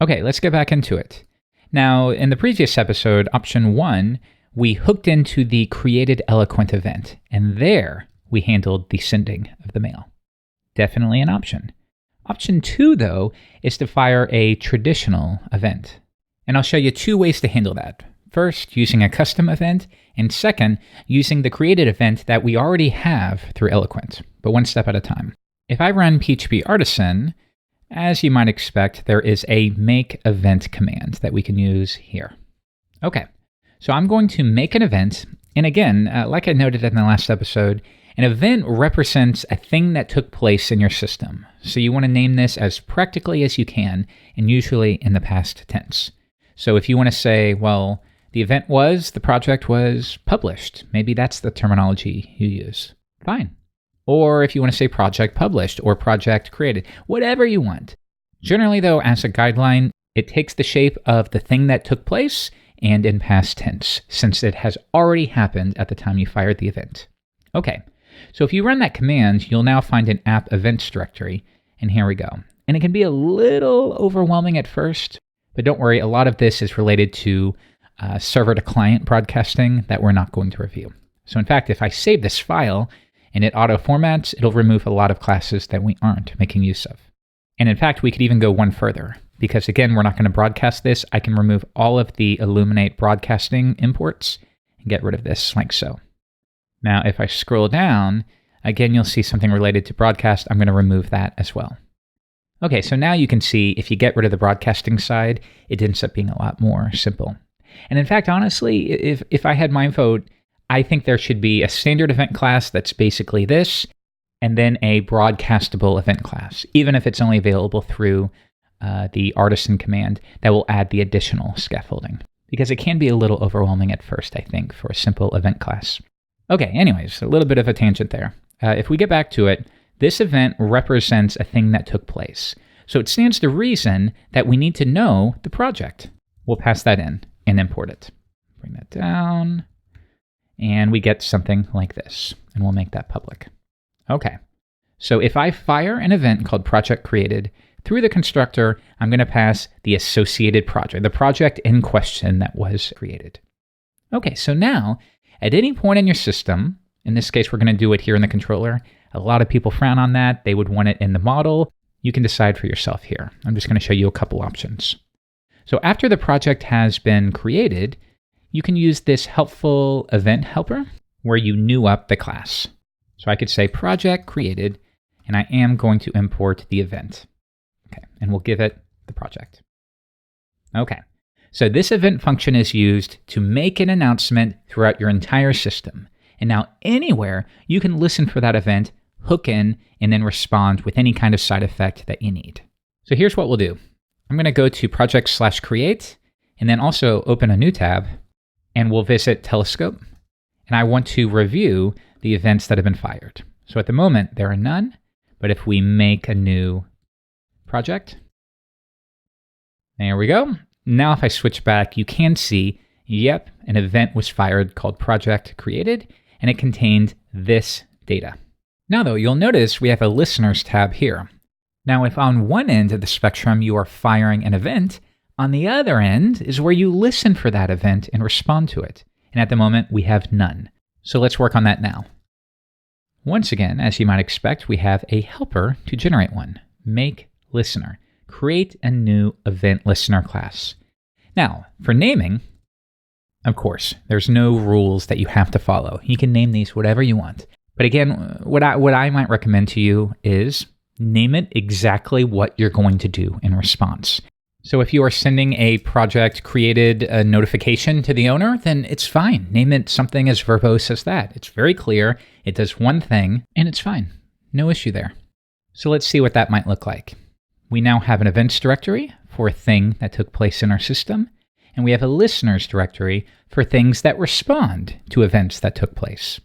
Okay, let's get back into it. Now, in the previous episode, option 1, we hooked into the created eloquent event, and there we handled the sending of the mail. Definitely an option. Option 2, though, is to fire a traditional event. And I'll show you 2 ways to handle that. First, using a custom event, and second, using the created event that we already have through Eloquent, but one step at a time. If I run PHP Artisan, as you might expect, there is a make event command that we can use here. Okay, so I'm going to make an event, and again, like I noted in the last episode, an event represents a thing that took place in your system. So you want to name this as practically as you can, and usually in the past tense. So if you want to say, well, the event was, the project was published, maybe that's the terminology you use. Fine. Or if you want to say project published or project created, whatever you want. Generally, though, as a guideline, it takes the shape of the thing that took place and in past tense, since it has already happened at the time you fired the event. Okay, so if you run that command, you'll now find an app events directory, and here we go. And it can be a little overwhelming at first, but don't worry, a lot of this is related to server to client broadcasting that we're not going to review. So in fact, if I save this file, and it auto-formats, it'll remove a lot of classes that we aren't making use of. And in fact, we could even go one further, because again, we're not going to broadcast this. I can remove all of the Illuminate broadcasting imports and get rid of this like so. Now, if I scroll down, again, you'll see something related to broadcast. I'm going to remove that as well. Okay, so now you can see if you get rid of the broadcasting side, it ends up being a lot more simple. And in fact, honestly, if I had my vote, I think there should be a standard event class that's basically this, and then a broadcastable event class, even if it's only available through the artisan command that will add the additional scaffolding, because it can be a little overwhelming at first, I think, for a simple event class. Okay, anyways, a little bit of a tangent there. If we get back to it, this event represents a thing that took place. So it stands to reason that we need to know the project. We'll pass that in and import it. Bring that down. And we get something like this, and we'll make that public. Okay, so if I fire an event called project created through the constructor, I'm going to pass the associated project, the project in question that was created. Okay, so now, at any point in your system, in this case, we're going to do it here in the controller. A lot of people frown on that. They would want it in the model. You can decide for yourself here. I'm just going to show you a couple options. So after the project has been created, you can use this helpful event helper where you new up the class. So I could say project created, and I am going to import the event. Okay, and we'll give it the project. Okay, so this event function is used to make an announcement throughout your entire system. And now anywhere you can listen for that event, hook in, and then respond with any kind of side effect that you need. So here's what we'll do. I'm going to go to project/create, and then also open a new tab, and we'll visit Telescope, and I want to review the events that have been fired. So at the moment, there are none, but if we make a new project, there we go. Now if I switch back, you can see, yep, an event was fired called project created, and it contained this data. Now though, you'll notice we have a listeners tab here. Now if on one end of the spectrum you are firing an event, on the other end is where you listen for that event and respond to it. And at the moment, we have none. So let's work on that now. Once again, as you might expect, we have a helper to generate one. Make listener. Create a new event listener class. Now, for naming, of course, there's no rules that you have to follow. You can name these whatever you want. But again, what I might recommend to you is name it exactly what you're going to do in response. So if you are sending a project created a notification to the owner, then it's fine. Name it something as verbose as that. It's very clear. It does one thing, and it's fine. No issue there. So let's see what that might look like. We now have an events directory for a thing that took place in our system, and we have a listeners directory for things that respond to events that took place.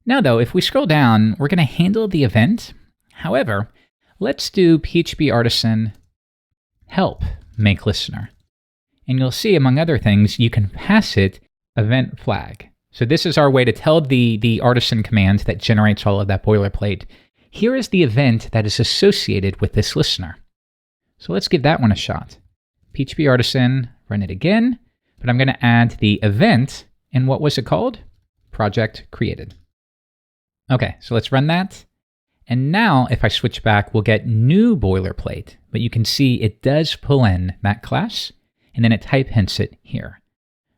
Now though, if we scroll down, we're going to handle the event. However, let's do PHP Artisan help make listener. And you'll see, among other things, you can pass it event flag. So this is our way to tell the artisan command that generates all of that boilerplate. Here is the event that is associated with this listener. So let's give that one a shot. PHP Artisan, run it again, but I'm going to add the event, and what was it called? Project created. Okay, so let's run that. And now if I switch back, we'll get new boilerplate, but you can see it does pull in that class, and then it type hints it here.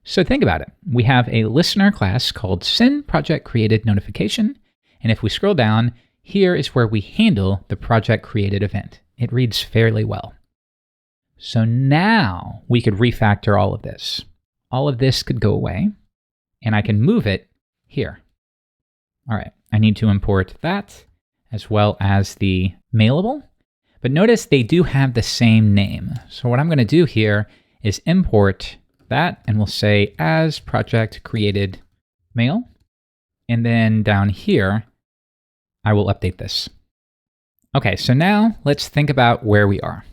So think about it. We have a listener class called send project created notification. And if we scroll down, here is where we handle the project created event. It reads fairly well. So now we could refactor all of this. All of this could go away, and I can move it here. All right, I need to import that as well as the mailable. But notice they do have the same name. So what I'm going to do here is import that, and we'll say as project created mail. And then down here, I will update this. Okay, so now let's think about where we are.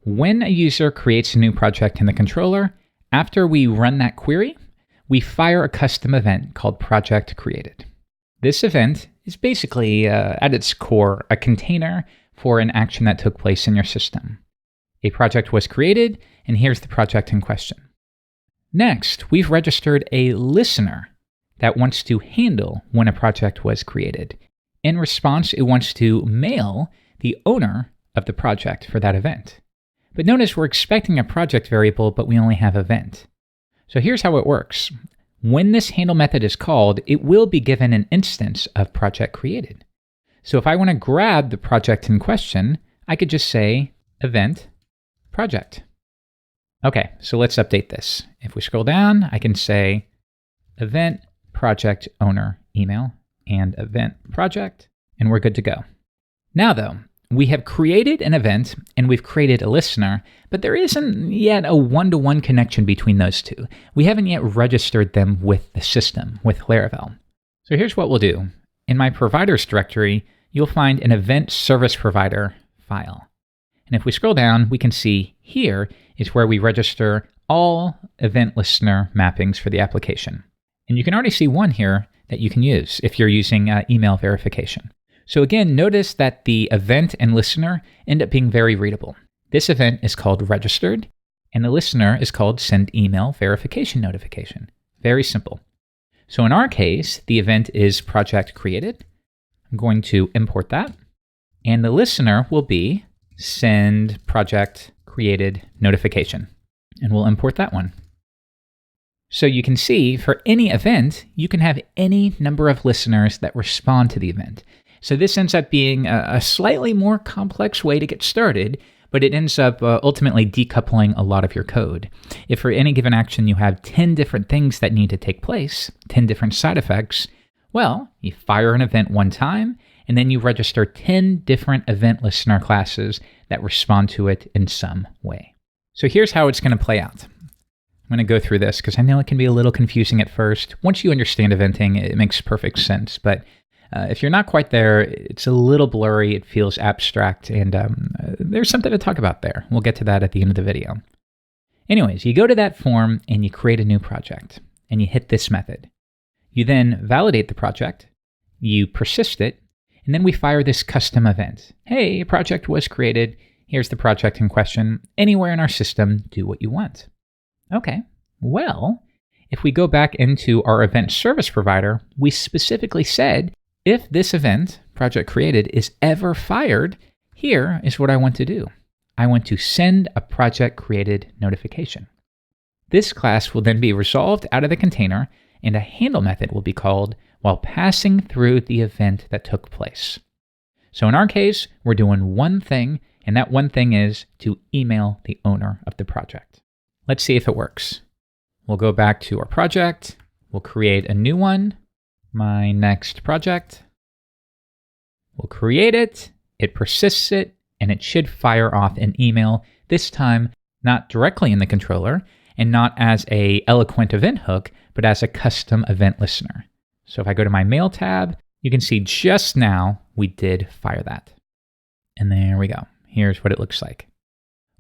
When a user creates a new project in the controller, after we run that query, we fire a custom event called project created. This event is basically, at its core, a container for an action that took place in your system. A project was created, and here's the project in question. Next, we've registered a listener that wants to handle when a project was created. In response, it wants to mail the owner of the project for that event. But notice we're expecting a project variable, but we only have event. So here's how it works. When this handle method is called, it will be given an instance of project created. So if I want to grab the project in question, I could just say event project. Okay, so let's update this. If we scroll down, I can say event project owner email and event project, and we're good to go. Now though, we have created an event and we've created a listener, but there isn't yet a one-to-one connection between those two. We haven't yet registered them with the system, with Laravel. So here's what we'll do. In my providers directory, you'll find an event service provider file. And if we scroll down, we can see here is where we register all event listener mappings for the application. And you can already see one here that you can use if you're using email verification. So again, notice that the event and listener end up being very readable. This event is called registered, and the listener is called send email verification notification. Very simple. So in our case, the event is project created. I'm going to import that. And the listener will be send project created notification. And we'll import that one. So you can see for any event, you can have any number of listeners that respond to the event. So this ends up being a slightly more complex way to get started, but it ends up ultimately decoupling a lot of your code. If for any given action you have 10 different things that need to take place, 10 different side effects, well, you fire an event one time, and then you register 10 different event listener classes that respond to it in some way. So here's how it's going to play out. I'm going to go through this because I know it can be a little confusing at first. Once you understand eventing, it makes perfect sense. But if you're not quite there, it's a little blurry, it feels abstract, and there's something to talk about there. We'll get to that at the end of the video. Anyways, you go to that form and you create a new project, and you hit this method. You then validate the project, you persist it, and then we fire this custom event. Hey, a project was created. Here's the project in question. Anywhere in our system, do what you want. Okay, well, if we go back into our event service provider, we specifically said, if this event, project created, is ever fired, here is what I want to do. I want to send a project created notification. This class will then be resolved out of the container, and a handle method will be called while passing through the event that took place. So in our case, we're doing one thing, and that one thing is to email the owner of the project. Let's see if it works. We'll go back to our project. We'll create a new one, my next project. We'll create it, it persists it, and it should fire off an email, this time not directly in the controller, and not as a eloquent event hook, but as a custom event listener. So if I go to my mail tab, you can see just now we did fire that. And there we go. Here's what it looks like.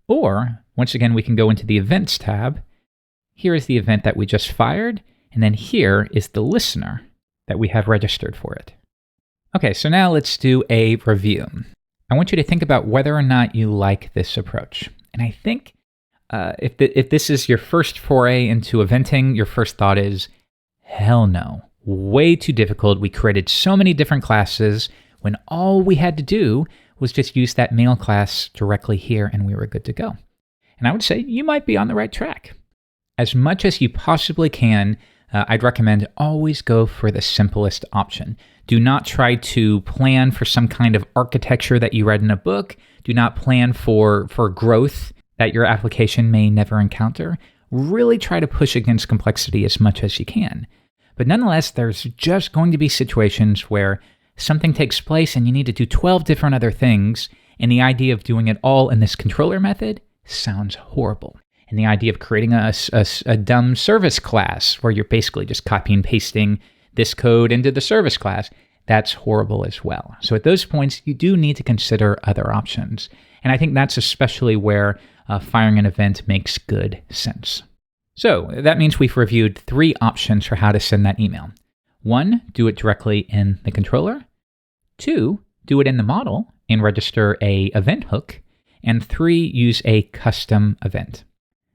Or, once again, we can go into the events tab. Here is the event that we just fired, and then here is the listener that we have registered for it. Okay, so now let's do a review. I want you to think about whether or not you like this approach. And I think If this is your first foray into eventing, your first thought is, hell no, way too difficult. We created so many different classes when all we had to do was just use that mail class directly here and we were good to go. And I would say you might be on the right track. As much as you possibly can, I'd recommend always go for the simplest option. Do not try to plan for some kind of architecture that you read in a book. Do not plan for growth that your application may never encounter. Really try to push against complexity as much as you can. But nonetheless, there's just going to be situations where something takes place and you need to do 12 different other things, and the idea of doing it all in this controller method sounds horrible. And the idea of creating a dumb service class where you're basically just copy and pasting this code into the service class, that's horrible as well. So at those points, you do need to consider other options. And I think that's especially where firing an event makes good sense. So that means we've reviewed 3 options for how to send that email. 1, do it directly in the controller. 2, do it in the model and register a event hook. And 3, use a custom event.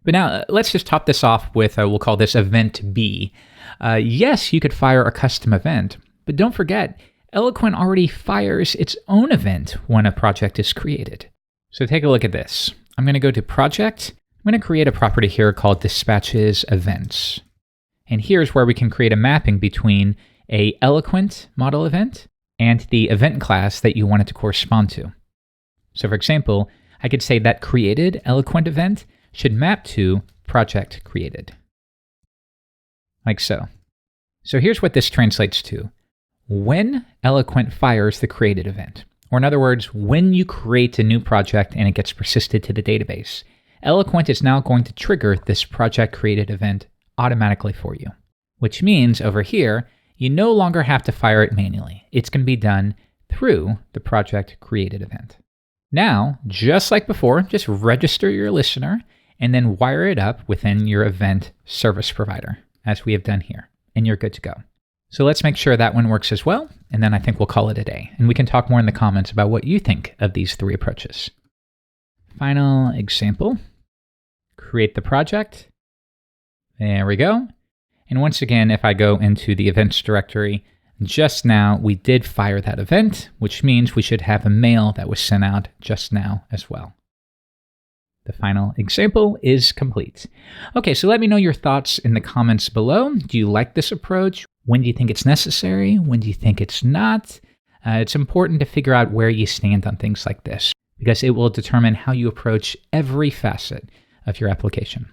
But now let's just top this off with, we'll call this event B. Yes, you could fire a custom event, but don't forget, Eloquent already fires its own event when a project is created. So take a look at this. I'm going to go to Project. I'm going to create a property here called Dispatches Events. And here's where we can create a mapping between a Eloquent model event and the event class that you want it to correspond to. So for example, I could say that created Eloquent event should map to project created. Like so. So here's what this translates to. When Eloquent fires the created event, or in other words, when you create a new project and it gets persisted to the database, Eloquent is now going to trigger this project created event automatically for you, which means over here, you no longer have to fire it manually. It's going to be done through the project created event. Now, just like before, just register your listener and then wire it up within your event service provider, as we have done here, and you're good to go. So let's make sure that one works as well, and then I think we'll call it a day. And we can talk more in the comments about what you think of these 3 approaches. Final example, create the project. There we go. And once again, if I go into the events directory, just now we did fire that event, which means we should have a mail that was sent out just now as well. The final example is complete. Okay, so let me know your thoughts in the comments below. Do you like this approach? When do you think it's necessary? When do you think it's not? It's important to figure out where you stand on things like this, because it will determine how you approach every facet of your application.